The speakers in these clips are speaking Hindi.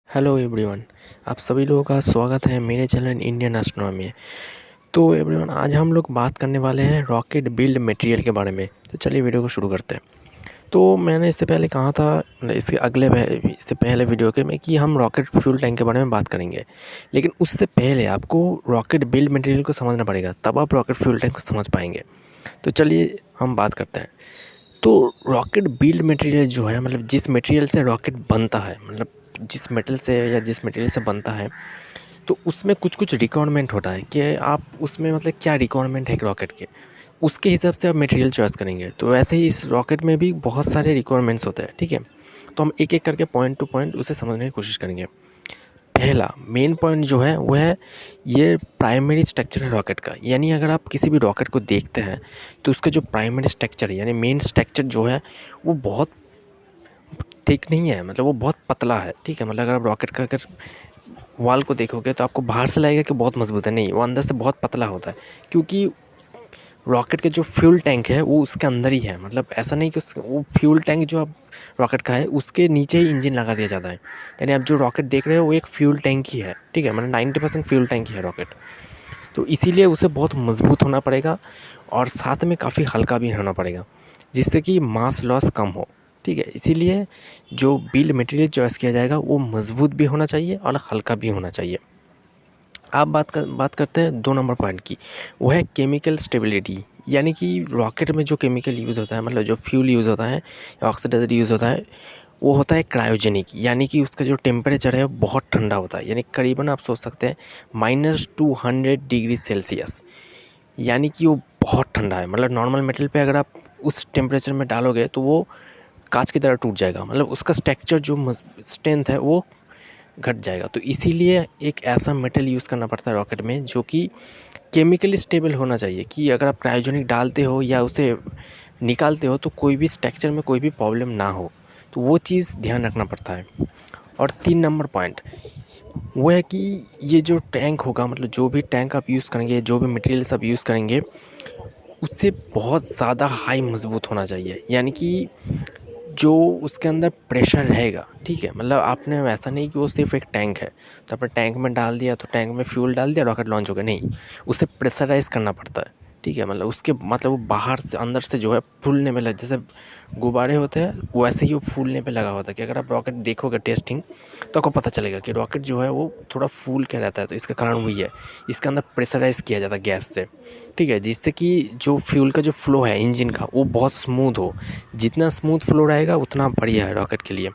Hello everyone. आप सभी लोगों का स्वागत है मेरे चैनल इंडियन एस्ट्रोनॉमी में। तो एवरीवन, आज हम लोग बात करने वाले हैं रॉकेट बिल्ड मटेरियल के बारे में। तो चलिए वीडियो को शुरू करते हैं। तो मैंने इससे पहले कहा था, मतलब इससे पहले वीडियो के में, कि हम रॉकेट फ्यूल टैंक के बारे में बात करेंगे। लेकिन उससे पहले आपको रॉकेट बिल्ड मटेरियल को समझना पड़ेगा, तब आप रॉकेट फ्यूल टैंक को समझ पाएंगे। तो चलिए हम बात करते हैं। तो रॉकेट बिल्ड मटेरियल जो है, मतलब जिस मटेरियल से रॉकेट बनता है, मतलब जिस मेटल से या जिस मटेरियल से बनता है, तो उसमें कुछ कुछ रिक्वायरमेंट होता है कि आप उसमें मतलब क्या रिक्वायरमेंट है एक रॉकेट के, उसके हिसाब से आप मटेरियल चॉइस करेंगे। तो वैसे ही इस रॉकेट में भी बहुत सारे रिक्वायरमेंट्स होते हैं, ठीक है। तो हम एक एक करके पॉइंट टू पॉइंट उसे समझने की कोशिश करेंगे। पहला मेन पॉइंट जो है वो है ये प्राइमरी स्ट्रक्चर है रॉकेट का। यानी अगर आप किसी भी रॉकेट को देखते हैं तो उसका जो प्राइमरी स्ट्रक्चर है, यानी मेन स्ट्रक्चर जो है, वो बहुत थिक नहीं है, मतलब वो बहुत पतला है, ठीक है। मतलब अगर आप रॉकेट का अगर वॉल को देखोगे तो आपको बाहर से लगेगा कि बहुत मजबूत है, नहीं, वो अंदर से बहुत पतला होता है। क्योंकि रॉकेट के जो फ्यूल टैंक है वो उसके अंदर ही है। मतलब ऐसा नहीं कि वो फ्यूल टैंक जो अब रॉकेट का है उसके नीचे ही इंजन लगा दिया जाता है। यानी आप जो रॉकेट देख रहे हो वो एक फ्यूल टैंक ही है, ठीक है। मतलब 90% फ्यूल टैंक ही है रॉकेट। तो इसीलिए उसे बहुत मजबूत होना पड़ेगा और साथ में काफ़ी हल्का भी रहना पड़ेगा, जिससे कि मास लॉस कम हो, ठीक है। इसीलिए जो बिल्ड मटेरियल चॉइस किया जाएगा वो मजबूत भी होना चाहिए और हल्का भी होना चाहिए। आप बात करते हैं 2 नंबर पॉइंट की। वो है केमिकल स्टेबिलिटी। यानी कि रॉकेट में जो केमिकल यूज़ होता है, मतलब जो फ्यूल यूज़ होता है या ऑक्सीडाइजर यूज़ होता है, वो होता है क्रायोजेनिक। यानी कि उसका जो टेम्परेचर है वो बहुत ठंडा होता है। यानी करीबन आप सोच सकते हैं -200 डिग्री सेल्सियस। यानी कि वो बहुत ठंडा है। मतलब नॉर्मल मेटल पे अगर आप उस टेम्परेचर में डालोगे तो वो कांच की तरह टूट जाएगा। मतलब उसका स्ट्रक्चर जो स्ट्रेंथ है वो घट जाएगा। तो इसीलिए एक ऐसा मेटल यूज़ करना पड़ता है रॉकेट में जो कि केमिकली स्टेबल होना चाहिए, कि अगर आप क्रायोजेनिक डालते हो या उसे निकालते हो तो कोई भी स्ट्रक्चर में कोई भी प्रॉब्लम ना हो। तो वो चीज़ ध्यान रखना पड़ता है। और 3 नंबर पॉइंट वो है कि ये जो टैंक होगा, मतलब जो भी टैंक आप यूज़ करेंगे, जो भी मटेरियल्स आप यूज़ करेंगे, उससे बहुत ज़्यादा हाई मजबूत होना चाहिए। यानी कि जो उसके अंदर प्रेशर रहेगा, ठीक है। मतलब आपने वैसा नहीं कि वो सिर्फ एक टैंक है तो आपने टैंक में डाल दिया, तो टैंक में फ्यूल डाल दिया, रॉकेट लॉन्च हो गया, नहीं। उसे प्रेशराइज़ करना पड़ता है, ठीक है। मतलब उसके मतलब वो बाहर से अंदर से जो है फूलने में लग, जैसे गुब्बारे होते हैं वैसे ही वो फूलने पे लगा होता है। कि अगर आप रॉकेट देखोगे टेस्टिंग तो आपको पता चलेगा कि रॉकेट जो है वो थोड़ा फूल के रहता है। तो इसका कारण वही है, इसके अंदर प्रेशराइज़ किया जाता है गैस से, ठीक है। जिससे कि जो फ्यूल का जो फ्लो है इंजन का वो बहुत स्मूथ हो। जितना स्मूथ फ्लो रहेगा उतना बढ़िया है रॉकेट के लिए,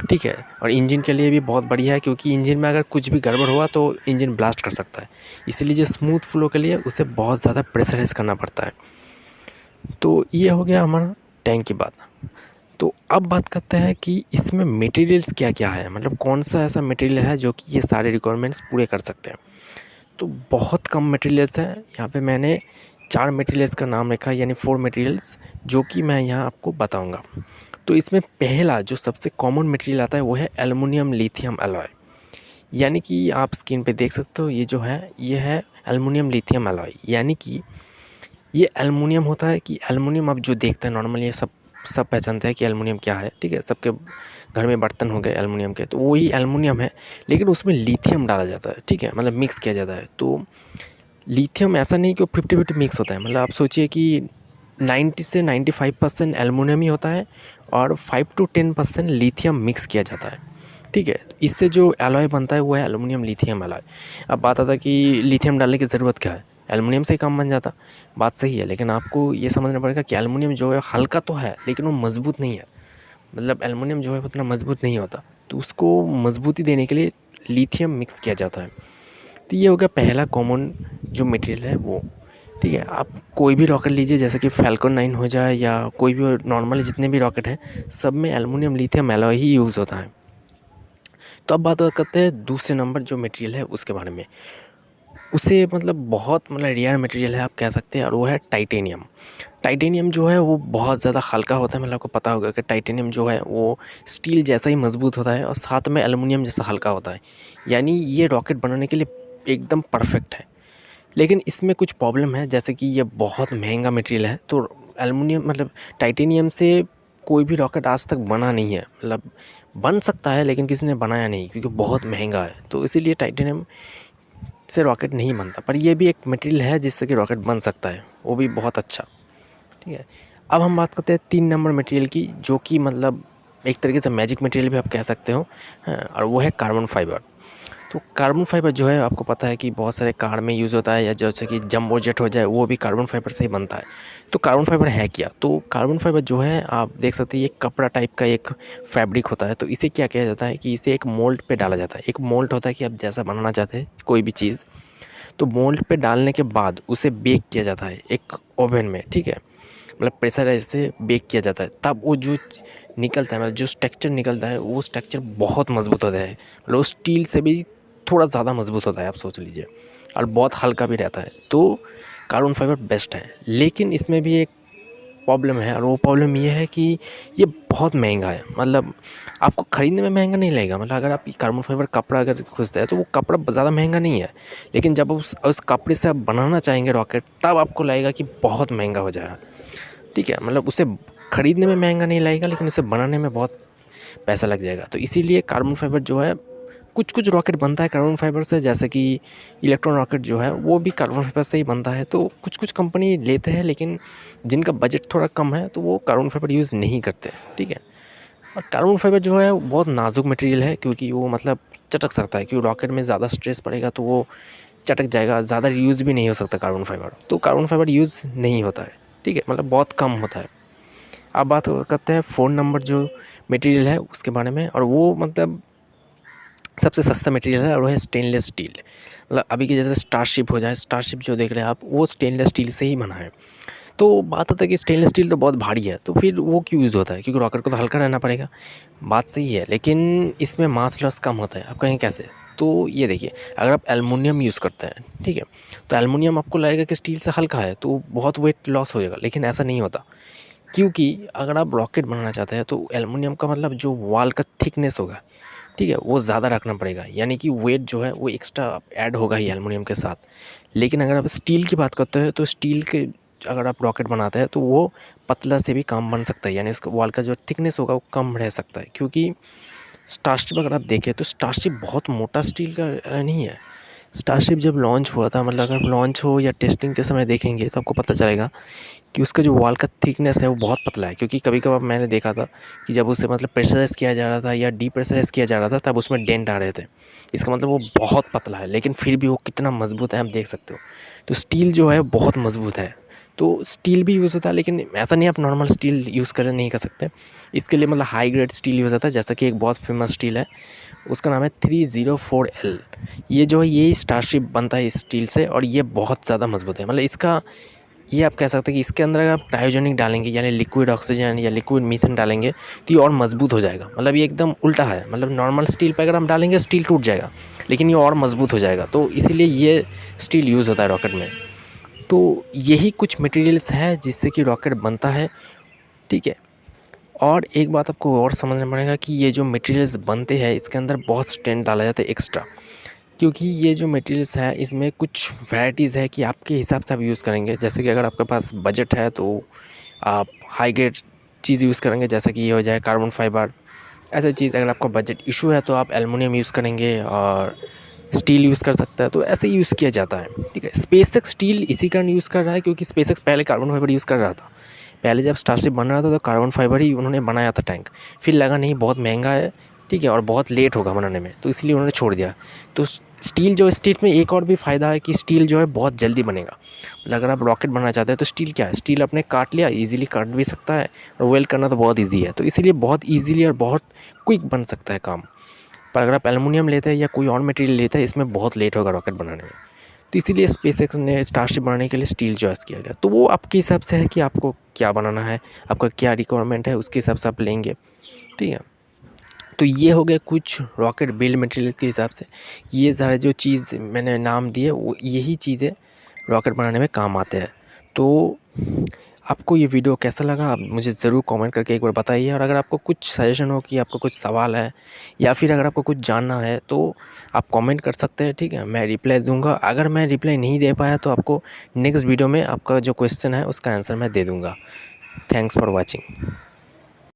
ठीक है। और इंजन के लिए भी बहुत बढ़िया है, क्योंकि इंजन में अगर कुछ भी गड़बड़ हुआ तो इंजन ब्लास्ट कर सकता है। इसलिए जो स्मूथ फ्लो के लिए उसे बहुत ज़्यादा प्रेशराइज़ करना पड़ता है। तो ये हो गया हमारा टैंक की बात। तो अब बात करते हैं कि इसमें मटेरियल्स क्या क्या है, मतलब कौन सा ऐसा मटेरियल है जो कि ये सारे रिक्वायरमेंट्स पूरे कर सकते हैं। तो बहुत कम मटेरियल्स हैं यहाँ पे। मैंने 4 मटेरियल्स का नाम लिखा है, यानी 4 मटेरियल्स, जो कि मैं यहाँ आपको बताऊँगा। तो इसमें पहला जो सबसे कॉमन मटेरियल आता है वो है एल्युमिनियम लिथियम एलॉय। यानी कि आप स्क्रीन पे देख सकते हो, ये जो है ये है एल्युमिनियम लिथियम एलॉय। यानी कि ये एल्युमिनियम होता है, कि एल्युमिनियम आप जो देखते हैं नॉर्मली, ये सब पहचानते हैं कि एल्युमिनियम क्या है, ठीक है। सबके घर में बर्तन हो गए एल्युमिनियम के, तो वही एल्युमिनियम है। लेकिन उसमें लिथियम डाला जाता है, ठीक है, मतलब मिक्स किया जाता है। तो लिथियम ऐसा नहीं कि वो 50-50 मिक्स होता है। मतलब आप सोचिए कि 90 से 95% एल्युमिनियम ही होता है और 5 to 10% लिथियम मिक्स किया जाता है, ठीक है। इससे जो एलॉय बनता है वो है एल्युमिनियम लिथियम एलॉय। अब बात आता है कि लिथियम डालने की ज़रूरत क्या है, एल्युमिनियम से ही काम बन जाता। बात सही है, लेकिन आपको ये समझना पड़ेगा कि एल्युमिनियम जो है हल्का तो है लेकिन वो मज़बूत नहीं है। मतलब एल्युमिनियम जो है उतना मज़बूत नहीं होता, तो उसको मज़बूती देने के लिए लिथियम मिक्स किया जाता है। तो ये हो गया पहला कॉमन जो मटेरियल है वो, ठीक है। आप कोई भी रॉकेट लीजिए, जैसे कि फैल्कन 9 हो जाए या कोई भी नॉर्मल जितने भी रॉकेट हैं, सब में एल्युमिनियम लिथियम एलॉय ही यूज़ होता है। तो अब बात करते हैं दूसरे नंबर जो मटेरियल है उसके बारे में। उसे मतलब बहुत मतलब रेयर मटेरियल है आप कह सकते हैं, और वो है टाइटेनियम। टाइटेनियम जो है वो बहुत ज़्यादा हल्का होता है। मतलब आपको पता होगा कि टाइटेनियम जो है वो स्टील जैसा ही मजबूत होता है और साथ में एल्युमिनियम जैसा हल्का होता है। यानी ये रॉकेट बनाने के लिए एकदम परफेक्ट है। लेकिन इसमें कुछ प्रॉब्लम है, जैसे कि ये बहुत महंगा मटेरियल है। तो एल्युमिनियम मतलब टाइटेनियम से कोई भी रॉकेट आज तक बना नहीं है, मतलब बन सकता है लेकिन किसी ने बनाया नहीं क्योंकि बहुत महंगा है, तो इसीलिए टाइटेनियम से रॉकेट नहीं बनता। पर ये भी एक मटेरियल है जिससे कि रॉकेट बन सकता है, वो भी बहुत अच्छा। ठीक है, अब हम बात करते हैं 3 नंबर मटेरियल की, जो कि मतलब एक तरीके से मैजिक मटेरियल भी आप कह सकते हो, हाँ, और वो है कार्बन फाइबर। तो कार्बन फाइबर जो है आपको पता है कि बहुत सारे कार में यूज़ होता है, या जैसे कि जंबो जेट हो जाए वो भी कार्बन फाइबर से ही बनता है। तो कार्बन फाइबर है क्या? तो कार्बन फाइबर जो है आप देख सकते हैं, ये कपड़ा टाइप का एक फैब्रिक होता है। तो इसे क्या किया जाता है कि इसे एक मोल्ड पे डाला जाता है। एक मोल्ड होता है कि आप जैसा बनाना चाहते हैं कोई भी चीज़, तो मोल्ड पे डालने के बाद उसे बेक किया जाता है एक ओवन में। ठीक है, मतलब प्रेशराइज से बेक किया जाता है, तब वो जो निकलता है, मतलब जो स्ट्रक्चर निकलता है वो स्ट्रक्चर बहुत मजबूत होता है, मतलब वो स्टील से भी थोड़ा ज़्यादा मजबूत होता है, आप सोच लीजिए, और बहुत हल्का भी रहता है। तो कार्बन फाइबर बेस्ट है, लेकिन इसमें भी एक प्रॉब्लम है, और वो प्रॉब्लम ये है कि ये बहुत महंगा है। मतलब आपको ख़रीदने में महंगा नहीं लगेगा, मतलब अगर आप कार्बन फाइबर कपड़ा अगर खोजते हैं तो वो कपड़ा ज़्यादा महंगा नहीं है, लेकिन जब उस कपड़े से आप बनाना चाहेंगे रॉकेट, तब आपको लगेगा कि बहुत महंगा हो जाएगा। ठीक है, मतलब उसे ख़रीदने में महंगा नहीं लगेगा, लेकिन उसे बनाने में बहुत पैसा लग जाएगा। तो इसीलिए कार्बन फाइबर जो है, कुछ कुछ रॉकेट बनता है कार्बन फाइबर से, जैसे कि इलेक्ट्रॉन रॉकेट जो है वो भी कार्बन फाइबर से ही बनता है। तो कुछ कुछ कंपनी लेते हैं, लेकिन जिनका बजट थोड़ा कम है तो वो कार्बन फाइबर यूज़ नहीं करते। ठीक है, और कार्बन फाइबर जो है वो बहुत नाजुक मटेरियल है, क्योंकि वो मतलब चटक सकता है, क्योंकि रॉकेट में ज़्यादा स्ट्रेस पड़ेगा तो वो चटक जाएगा, ज़्यादा यूज़ भी नहीं हो सकता कार्बन फाइबर। तो कार्बन फाइबर यूज़ नहीं होता है। ठीक है, मतलब बहुत कम होता है। अब बात करते हैं 4 नंबर जो मटेरियल है उसके बारे में, और वो मतलब सबसे सस्ता मटेरियल है, और वो है स्टेनलेस स्टील। मतलब अभी के जैसे स्टारशिप हो जाए, स्टारशिप जो देख रहे हैं आप, वो स्टेनलेस स्टील से ही बना है। तो बात होता है कि स्टेनलेस स्टील तो बहुत भारी है, तो फिर वो क्यों यूज़ होता है? क्योंकि रॉकेट को तो हल्का रहना पड़ेगा। बात सही है, लेकिन इसमें मास लॉस कम होता है। आप कहें कैसे? तो ये देखिए, अगर आप एल्युमिनियम यूज़ करते हैं, ठीक है, तो एल्युमिनियम आपको लगेगा कि स्टील से हल्का है तो बहुत वेट लॉस हो जाएगा, लेकिन ऐसा नहीं होता। क्योंकि अगर आप रॉकेट बनाना चाहते हैं तो एल्युमिनियम का मतलब जो वॉल का थिकनेस होगा, ठीक है, वो ज़्यादा रखना पड़ेगा, यानी कि वेट जो है वो एक्स्ट्रा ऐड होगा ही एल्युमिनियम के साथ। लेकिन अगर आप स्टील की बात करते हैं तो स्टील के अगर आप रॉकेट बनाते हैं तो वो पतला से भी काम बन सकता है, यानी उसका वॉल का जो थिकनेस होगा वो कम रह सकता है। क्योंकि स्टारशिप अगर आप देखें तो स्टारशिप बहुत मोटा स्टील का नहीं है। स्टारशिप जब लॉन्च हुआ था, मतलब अगर लॉन्च हो या टेस्टिंग के समय देखेंगे तो आपको पता चलेगा कि उसका जो वॉल का थिकनेस है वो बहुत पतला है। क्योंकि कभी-कभार मैंने देखा था कि जब उसे मतलब प्रेशराइज़ किया जा रहा था या डीप्रेशराइज़ किया जा रहा था, तब उसमें डेंट आ रहे थे। इसका मतलब वो बहुत पतला है, लेकिन फिर भी वो कितना मज़बूत है आप देख सकते हो। तो स्टील जो है बहुत मज़बूत है। तो स्टील भी यूज़ होता है, लेकिन ऐसा नहीं आप नॉर्मल स्टील यूज़ कर नहीं कर सकते। इसके लिए मतलब हाई ग्रेड स्टील यूज़ होता है, जैसा कि एक बहुत फेमस स्टील है, उसका नाम है 304L। ये जो है ये स्टारशिप बनता है इस स्टील से, और ये बहुत ज़्यादा मज़बूत है। मतलब इसका ये आप कह सकते हैं कि इसके अंदर अगर आप क्रायोजेनिक डालेंगे, यानी लिक्विड ऑक्सीजन या लिक्विड मीथेन डालेंगे, तो ये और मज़बूत हो जाएगा। मतलब ये एकदम उल्टा है, मतलब नॉर्मल स्टील पे अगर हम डालेंगे स्टील टूट जाएगा, लेकिन ये और मज़बूत हो जाएगा। तो इसीलिए ये स्टील यूज़ होता है रॉकेट में। तो यही कुछ मटेरियल्स है जिससे कि रॉकेट बनता है। ठीक है, और एक बात आपको और समझना पड़ेगा कि ये जो मटेरियल्स बनते हैं इसके अंदर बहुत स्ट्रेंथ डाला जाता है एक्स्ट्रा। क्योंकि ये जो मटेरियल्स है इसमें कुछ वैराइटीज़ है कि आपके हिसाब से आप यूज़ करेंगे। जैसे कि अगर आपके पास बजट है तो आप हाई ग्रेड चीज़ यूज़ करेंगे, जैसे कि ये हो जाए कार्बन फाइबर। ऐसी चीज़ अगर आपका बजट इशू है तो आप एल्युमिनियम यूज़ करेंगे, और स्टील यूज़ कर सकता है। तो ऐसे ही यूज़ किया जाता है। ठीक है, स्पेसएक्स स्टील इसी कारण यूज़ कर रहा है क्योंकि स्पेसएक्स पहले कार्बन फाइबर यूज़ कर रहा था। पहले जब स्टारशिप बन रहा था तो कार्बन फाइबर ही उन्होंने बनाया था टैंक। फिर लगा नहीं बहुत महंगा है, ठीक है, और बहुत लेट होगा बनाने में, तो इसलिए उन्होंने छोड़ दिया। तो स्टील जो स्टील में एक और भी फ़ायदा है कि स्टील जो है बहुत जल्दी बनेगा। मतलब अगर आप रॉकेट बनाना चाहते हैं तो स्टील क्या है, स्टील आपने काट लिया, ईज़िली काट भी सकता है, और वेल्ड करना तो बहुत ईज़ी है। तो इसीलिए बहुत ईज़िली और बहुत क्विक बन सकता है काम। पर अगर आप एल्युमिनियम लेते हैं या कोई और मटेरियल लेते हैं, इसमें बहुत लेट होगा रॉकेट बनाने में। तो इसीलिए स्पेसएक्स ने स्टारशिप बनाने के लिए स्टील चॉइस किया गया। तो वो आपके हिसाब से है कि आपको क्या बनाना है, आपका क्या रिक्वायरमेंट है, उसके हिसाब से आप लेंगे। ठीक है, तो ये हो गया कुछ रॉकेट बिल्ड मटेरियल्स के हिसाब से। ये सारे जो चीज़ मैंने नाम दिए वो यही चीज़ें रॉकेट बनाने में काम आते हैं। तो आपको ये वीडियो कैसा लगा आप मुझे ज़रूर कमेंट करके एक बार बताइए, और अगर आपको कुछ सजेशन हो कि आपको कुछ सवाल है या फिर अगर आपको कुछ जानना है तो आप कमेंट कर सकते हैं। ठीक है, मैं रिप्लाई दूंगा। अगर मैं रिप्लाई नहीं दे पाया तो आपको नेक्स्ट वीडियो में आपका जो क्वेश्चन है उसका आंसर मैं दे दूंगा। Thanks for watching.